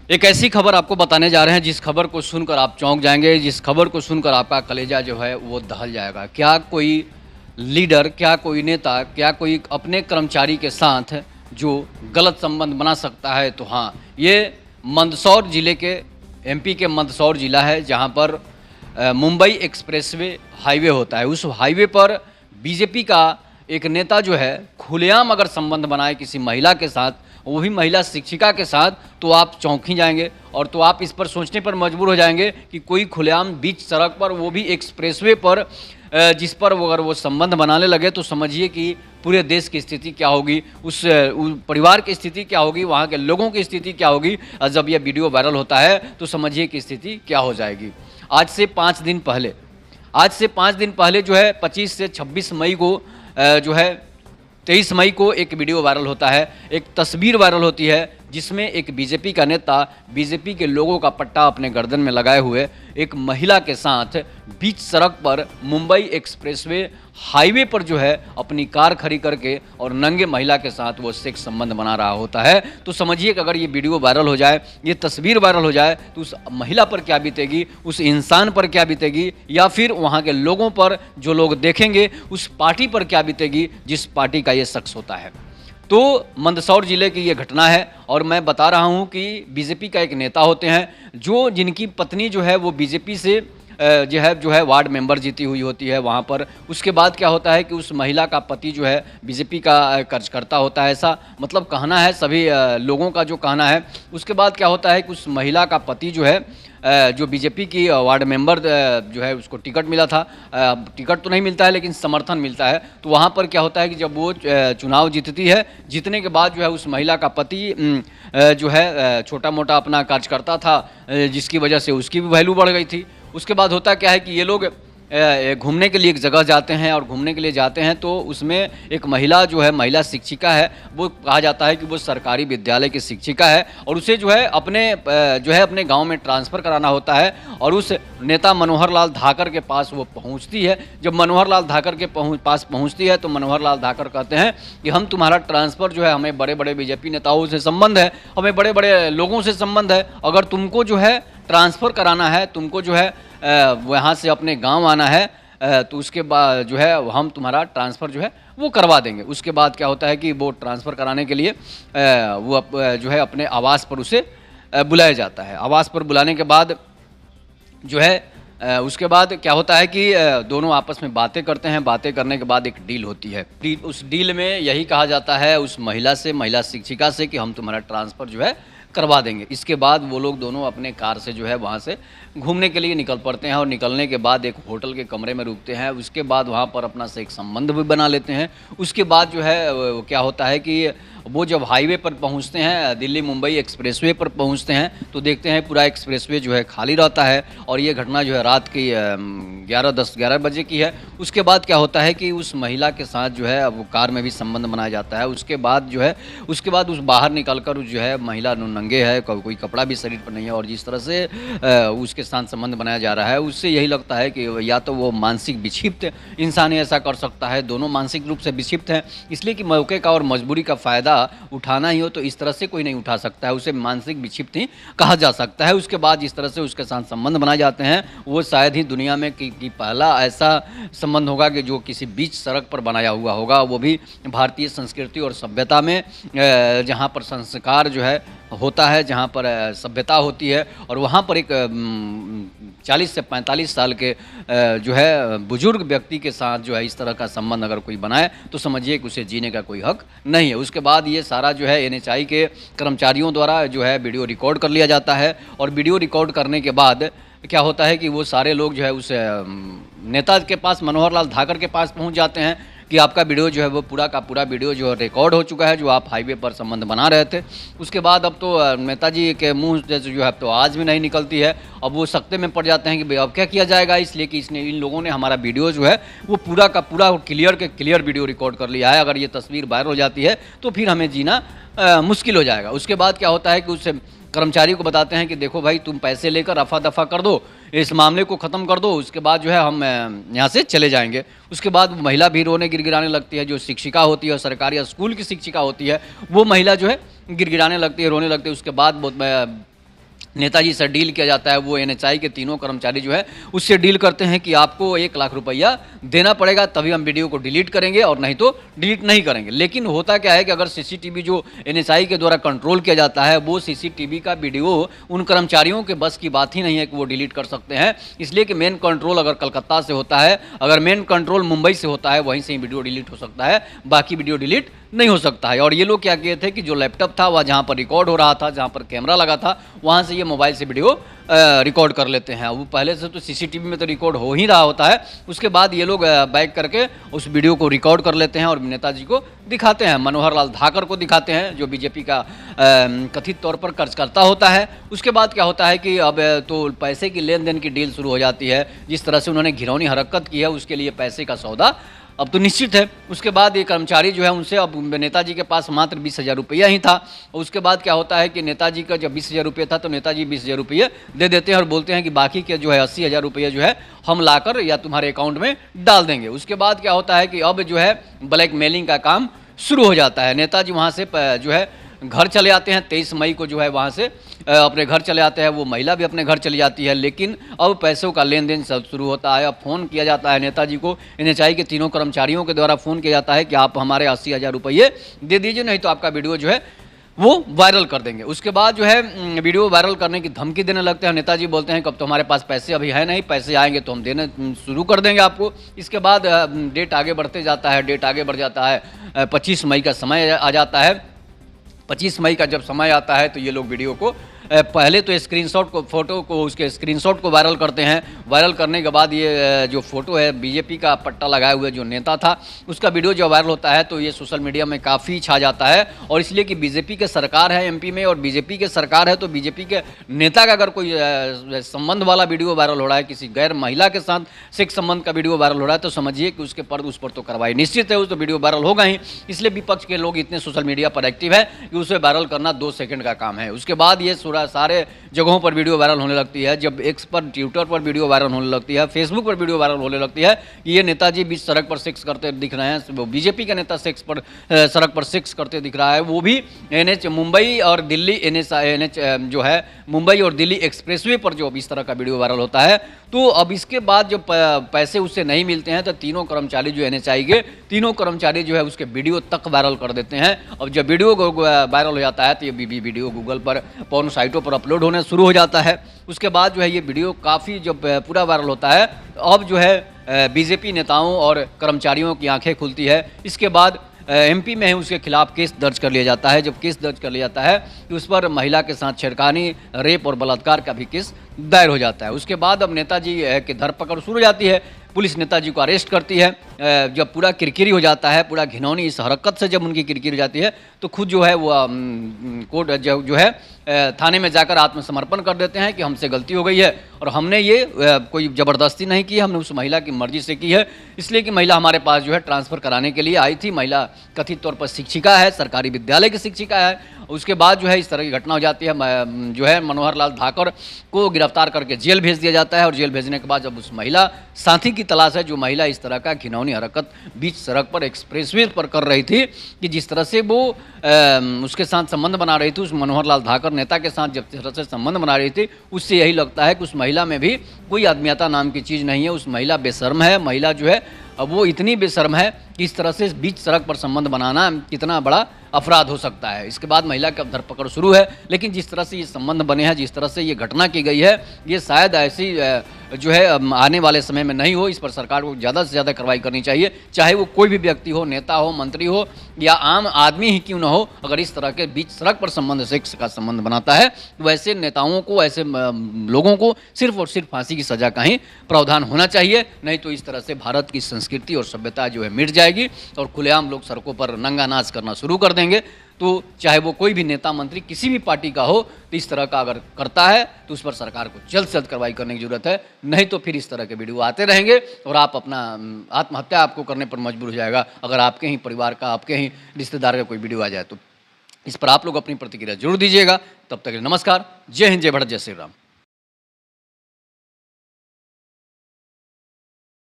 एक ऐसी खबर आपको बताने जा रहे हैं जिस खबर को सुनकर आप चौंक जाएंगे, जिस खबर को सुनकर आपका कलेजा जो है वो दहल जाएगा। क्या कोई लीडर, क्या कोई नेता, क्या कोई अपने कर्मचारी के साथ जो गलत संबंध बना सकता है? तो हाँ, ये मंदसौर ज़िले के एमपी के मंदसौर ज़िला है जहाँ पर मुंबई एक्सप्रेसवे हाईवे होता है। उस हाईवे पर बीजेपी का एक नेता जो है खुलेआम अगर संबंध बनाए किसी महिला के साथ, वो भी महिला शिक्षिका के साथ, तो आप चौंक ही जाएंगे और तो आप इस पर सोचने पर मजबूर हो जाएंगे कि कोई खुलेआम बीच सड़क पर, वो भी एक्सप्रेसवे पर, जिस पर वो अगर वो संबंध बनाने लगे तो समझिए कि पूरे देश की स्थिति क्या होगी, उस परिवार की स्थिति क्या होगी, वहाँ के लोगों की स्थिति क्या होगी। और जब यह वीडियो वायरल होता है तो समझिए कि स्थिति क्या हो जाएगी। आज से 5 दिन पहले जो है 25 से 26 मई को जो है 23 मई को एक वीडियो वायरल होता है, एक तस्वीर वायरल होती है जिसमें एक बीजेपी का नेता बीजेपी के लोगों का पट्टा अपने गर्दन में लगाए हुए एक महिला के साथ बीच सड़क पर मुंबई एक्सप्रेसवे हाईवे पर जो है अपनी कार खड़ी करके और नंगे महिला के साथ वो सेक्स संबंध बना रहा होता है। तो समझिए कि अगर ये वीडियो वायरल हो जाए, ये तस्वीर वायरल हो जाए, तो उस महिला पर क्या बीतेगी, उस इंसान पर क्या बीतेगी, या फिर वहाँ के लोगों पर, जो लोग देखेंगे, उस पार्टी पर क्या बीतेगी जिस पार्टी का ये शख्स होता है। तो मंदसौर ज़िले की ये घटना है और मैं बता रहा हूँ कि बीजेपी का एक नेता होते हैं जिनकी पत्नी जो है वो बीजेपी से जो है वार्ड मेंबर जीती हुई होती है वहाँ पर। उसके बाद क्या होता है कि उस महिला का पति जो है बीजेपी का कार्यकर्ता होता है, ऐसा मतलब कहना है सभी लोगों का जो कहना है। उसके बाद क्या होता है कि उस महिला का पति जो है जो बीजेपी की वार्ड मेंबर जो है उसको टिकट मिला था, टिकट तो नहीं मिलता है लेकिन समर्थन मिलता है। तो वहाँ पर क्या होता है कि जब वो चुनाव जीतती है, जीतने के बाद जो है उस महिला का पति जो है छोटा मोटा अपना कार्यकर्ता था, जिसकी वजह से उसकी भी वैल्यू बढ़ गई थी। उसके बाद होता क्या है कि ये लोग घूमने के लिए एक जगह जाते हैं और घूमने के लिए जाते हैं तो उसमें एक महिला जो है, महिला शिक्षिका है, वो कहा जाता है कि वो सरकारी विद्यालय की शिक्षिका है और उसे जो है अपने गांव में ट्रांसफ़र कराना होता है। और उस नेता मनोहर लाल धाकर के पास वो पहुंचती है। जब मनोहर लाल धाकर के पास पहुंचती है तो मनोहर लाल धाकर कहते हैं कि हम तुम्हारा ट्रांसफ़र जो है, हमें बड़े बड़े बीजेपी नेताओं से संबंध है, हमें बड़े बड़े लोगों से संबंध है, अगर तुमको जो है ट्रांसफ़र कराना है, तुमको जो है वहाँ से अपने गांव आना है, तो उसके बाद जो है हम तुम्हारा ट्रांसफ़र जो है वो करवा देंगे। उसके बाद क्या होता है कि वो ट्रांसफ़र कराने के लिए वो जो है अपने आवास पर उसे बुलाया जाता है। आवास पर बुलाने के बाद जो है उसके बाद क्या होता है कि दोनों आपस में बातें करते हैं। बातें करने के बाद एक डील होती है। उस डील में यही कहा जाता है उस महिला से, महिला शिक्षिका से, कि हम तुम्हारा ट्रांसफ़र जो है करवा देंगे। इसके बाद वो लोग दोनों अपने कार से जो है वहाँ से घूमने के लिए निकल पड़ते हैं और निकलने के बाद एक होटल के कमरे में रुकते हैं। उसके बाद वहाँ पर अपना से एक संबंध भी बना लेते हैं। उसके बाद जो है क्या होता है कि वो जब हाईवे पर पहुँचते हैं, दिल्ली मुंबई एक्सप्रेसवे पर पहुँचते हैं, तो देखते हैं पूरा एक्सप्रेसवे जो है खाली रहता है। और ये घटना जो है रात की 11 बजे की है। उसके बाद क्या होता है कि उस महिला के साथ जो है वो कार में भी संबंध बनाया जाता है। उसके बाद उस बाहर निकल कर जो है महिला नंगे है, कोई कपड़ा भी शरीर पर नहीं है, और जिस तरह से उसके साथ संबंध बनाया जा रहा है उससे यही लगता है कि या तो वो मानसिक विक्षिप्त इंसान ऐसा कर सकता है, दोनों मानसिक रूप से विक्षिप्त हैं, इसलिए कि मौके का और मजबूरी का फ़ायदा उठाना ही हो तो इस तरह से कोई नहीं उठा सकता है, उसे मानसिक विक्षिप्त ही कहा जा सकता है। उसके बाद जिस तरह से उसके साथ संबंध बनाए जाते हैं वो शायद ही दुनिया में कि पहला ऐसा संबंध होगा कि जो किसी बीच सड़क पर बनाया हुआ होगा, वो भी भारतीय संस्कृति और सभ्यता में, जहाँ पर संस्कार जो है होता है, जहाँ पर सभ्यता होती है, और वहाँ पर एक 40 से 45 साल के जो है बुजुर्ग व्यक्ति के साथ जो है इस तरह का संबंध अगर कोई बनाए तो समझिए कि उसे जीने का कोई हक नहीं है। उसके बाद ये सारा जो है NHI के कर्मचारियों द्वारा जो है वीडियो रिकॉर्ड कर लिया जाता है। और वीडियो रिकॉर्ड करने के बाद क्या होता है कि वो सारे लोग जो है उस नेता के पास, मनोहर लाल धाकर के पास पहुंच जाते हैं कि आपका वीडियो जो है वो पूरा का पूरा वीडियो जो है रिकॉर्ड हो चुका है, जो आप हाईवे पर संबंध बना रहे थे। उसके बाद अब तो नेताजी के मुंह से जो है तो आज भी नहीं निकलती है। अब वो सकते में पड़ जाते हैं कि भाई अब क्या किया जाएगा, इसलिए कि इन लोगों ने हमारा वीडियो जो है वो पूरा का पूरा क्लियर वीडियो रिकॉर्ड कर लिया है, अगर ये तस्वीर वायरल हो जाती है तो फिर हमें जीना मुश्किल हो जाएगा। उसके बाद क्या होता है कि उस कर्मचारी को बताते हैं कि देखो भाई, तुम पैसे लेकर रफा दफा कर दो, इस मामले को ख़त्म कर दो, उसके बाद जो है हम यहाँ से चले जाएंगे। उसके बाद महिला भी रोने गिड़गिड़ाने लगती है, जो शिक्षिका होती है, सरकारी स्कूल की शिक्षिका होती है, वो महिला जो है गिड़गिड़ाने लगती है, रोने लगती है। उसके बाद नेताजी से डील किया जाता है, वो एनएचआई के तीनों कर्मचारी जो है उससे डील करते हैं कि आपको 1 लाख रुपया देना पड़ेगा तभी हम वीडियो को डिलीट करेंगे और नहीं तो डिलीट नहीं करेंगे। लेकिन होता क्या है कि अगर सीसीटीवी जो एनएचआई के द्वारा कंट्रोल किया जाता है वो सीसीटीवी का वीडियो उन कर्मचारियों के बस की बात ही नहीं है कि वो डिलीट कर सकते हैं, इसलिए कि मेन कंट्रोल अगर कलकत्ता से होता है, अगर मेन कंट्रोल मुंबई से होता है, वहीं से ही वीडियो डिलीट हो सकता है, बाकी वीडियो डिलीट नहीं हो सकता है। और ये लोग क्या किए थे कि जो लैपटॉप था वह जहाँ पर रिकॉर्ड हो रहा था, जहाँ पर कैमरा लगा था, वहाँ से ये मोबाइल से वीडियो रिकॉर्ड कर लेते हैं। वो पहले से तो सीसीटीवी में तो रिकॉर्ड हो ही रहा होता है, उसके बाद ये लोग बैक करके उस वीडियो को रिकॉर्ड कर लेते हैं और नेताजी को दिखाते हैं, मनोहर लाल धाकर को दिखाते हैं जो बीजेपी का कथित तौर पर कार्यकर्ता होता है। उसके बाद क्या होता है कि अब तो पैसे की लेन देन की डील शुरू हो जाती है। जिस तरह से उन्होंने घिनौनी हरकत की है उसके लिए पैसे का सौदा अब तो निश्चित है। उसके बाद ये कर्मचारी जो है उनसे अब नेताजी के पास मात्र 20,000 रुपया ही था। उसके बाद क्या होता है कि नेताजी का जब 20,000 रुपये था तो नेताजी 20,000 रुपये दे देते हैं और बोलते हैं कि बाकी के जो है 80,000 रुपये जो है हम लाकर या तुम्हारे अकाउंट में डाल देंगे। उसके बाद क्या होता है कि अब जो है ब्लैकमेलिंग का काम शुरू हो जाता है। नेताजी वहाँ से जो है घर चले आते हैं। 23 मई को जो है वहाँ से अपने घर चले आते हैं, वो महिला भी अपने घर चली जाती है। लेकिन अब पैसों का लेन देन सब शुरू होता है। अब फ़ोन किया जाता है नेताजी को, एनएचआई के तीनों कर्मचारियों के द्वारा फ़ोन किया जाता है कि आप हमारे 80,000 रुपये दे दीजिए, नहीं तो आपका वीडियो जो है वो वायरल कर देंगे। उसके बाद जो है वीडियो वायरल करने की धमकी देने लगते हैं। नेताजी बोलते हैं कि अब तो हमारे पास पैसे अभी है नहीं, पैसे आएंगे तो हम देने शुरू कर देंगे आपको। इसके बाद डेट आगे बढ़ते जाता है, डेट आगे बढ़ जाता है। 25 मई का समय आ जाता है। 25 मई का जब समय आता है तो ये लोग वीडियो को पहले तो स्क्रीनशॉट को, फोटो को, उसके स्क्रीनशॉट को वायरल करते हैं। वायरल करने के बाद ये जो फोटो है बीजेपी का पट्टा लगाए हुए जो नेता था उसका वीडियो जब वायरल होता है तो ये सोशल मीडिया में काफ़ी छा जाता है। और इसलिए कि बीजेपी के सरकार है एमपी में और बीजेपी के सरकार है तो बीजेपी के नेता का अगर कोई संबंध वाला वीडियो वायरल हो रहा है, किसी गैर महिला के साथ सेक्स संबंध का वीडियो वायरल हो रहा है, तो समझिए कि उसके पर उस पर तो कार्रवाई निश्चित है, उस तो वीडियो वायरल होगा ही। इसलिए विपक्ष के लोग इतने सोशल मीडिया पर एक्टिव है कि उसे वायरल करना 2 सेकंड का काम है। उसके बाद ये सारे जगहों पर वीडियो वायरल होने लगती है। जब एक्स पर, ट्विटर पर वीडियो वायरल होने लगती है, फेसबुक पर वीडियो वायरल होने लगती है कि ये नेताजी बीच सड़क पर सेक्स करते दिख रहे हैं, वो बीजेपी का नेता सड़क पर सेक्स करते दिख रहा है, वो भी एनएच मुंबई और दिल्ली एनएच जो है मुंबई और दिल्ली एक्सप्रेसवे पर जो इस तरह का वीडियो वायरल होता है। तो अब इसके बाद जब पैसे उससे नहीं मिलते हैं तो तीनों कर्मचारी जो एनएचआई के तीनों कर्मचारी जो है उसके वीडियो तक वायरल कर देते हैं। अब जब वीडियो वायरल हो जाता है तो ये वीडियो गूगल पर पोर्न साइटों पर अपलोड होने शुरू हो जाता है। उसके बाद जो है ये वीडियो काफ़ी जब पूरा वायरल होता है अब जो है बीजेपी नेताओं और कर्मचारियों की आंखें खुलती है। इसके बाद एमपी में ही उसके खिलाफ केस दर्ज कर लिया जाता है। जब केस दर्ज कर लिया जाता है तो उस पर महिला के साथ छेड़खानी, रेप और बलात्कार का भी केस दायर हो जाता है। उसके बाद अब नेताजी की धरपकड़ शुरू हो जाती है। पुलिस नेताजी को अरेस्ट करती है। जब पूरा किरकिरी हो जाता है, पूरा घिनौनी इस हरकत से जब उनकी किरकिरी हो जाती है तो खुद जो है वो कोर्ट जो है थाने में जाकर आत्मसमर्पण कर देते हैं कि हमसे गलती हो गई है और हमने ये कोई ज़बरदस्ती नहीं की, हमने उस महिला की मर्जी से की है। इसलिए कि महिला हमारे पास जो है ट्रांसफ़र कराने के लिए आई थी। महिला कथित तौर पर शिक्षिका है, सरकारी विद्यालय की शिक्षिका है। उसके बाद जो है इस तरह की घटना हो जाती है। जो है मनोहर लाल धाकर को गिरफ्तार करके जेल भेज दिया जाता है और जेल भेजने के बाद जब उस महिला साथी की तलाश है, जो महिला इस तरह का घिनौनी हरकत बीच सड़क पर एक्सप्रेसवे पर कर रही थी कि जिस तरह से वो उसके साथ संबंध बना रही थी, उस मनोहर लाल धाकर नेता के साथ जब तरह से संबंध बना रही थी, उससे यही लगता है कि उस महिला में भी कोई आत्मीयता नाम की चीज़ नहीं है। उस महिला बेशर्म है। महिला जो है अब वो इतनी बेशर्म है कि इस तरह से बीच सड़क पर संबंध बनाना कितना बड़ा अपराध हो सकता है। इसके बाद महिला की धरपकड़ शुरू है। लेकिन जिस तरह से ये संबंध बने हैं, जिस तरह से ये घटना की गई है, ये शायद ऐसी जो है आने वाले समय में नहीं हो। इस पर सरकार को ज़्यादा से ज़्यादा कार्रवाई करनी चाहिए, चाहे वो कोई भी व्यक्ति हो, नेता हो, मंत्री हो या आम आदमी ही क्यों न हो। अगर इस तरह के बीच सड़क पर संबंध, सेक्स का संबंध बनाता है तो वैसे नेताओं को, ऐसे लोगों को सिर्फ और सिर्फ फांसी की सज़ा का ही प्रावधान होना चाहिए। नहीं तो इस तरह से भारत की संस्कृति और सभ्यता जो है मिट जाएगी और खुलेआम लोग सड़कों पर नंगा नाच करना शुरू कर देंगे। तो चाहे वो कोई भी नेता मंत्री किसी भी पार्टी का हो, तो इस तरह का अगर करता है तो उस पर सरकार को जल्द से जल्द कार्रवाई करने की जरूरत है। नहीं तो फिर इस तरह के वीडियो आते रहेंगे और आप अपना आत्महत्या आपको करने पर मजबूर हो जाएगा अगर आपके ही परिवार का, आपके ही रिश्तेदार का कोई वीडियो आ जाए तो। इस पर आप लोग अपनी प्रतिक्रिया जरूर दीजिएगा। तब तक नमस्कार। जय हिंद, जय भारत, जय श्री राम।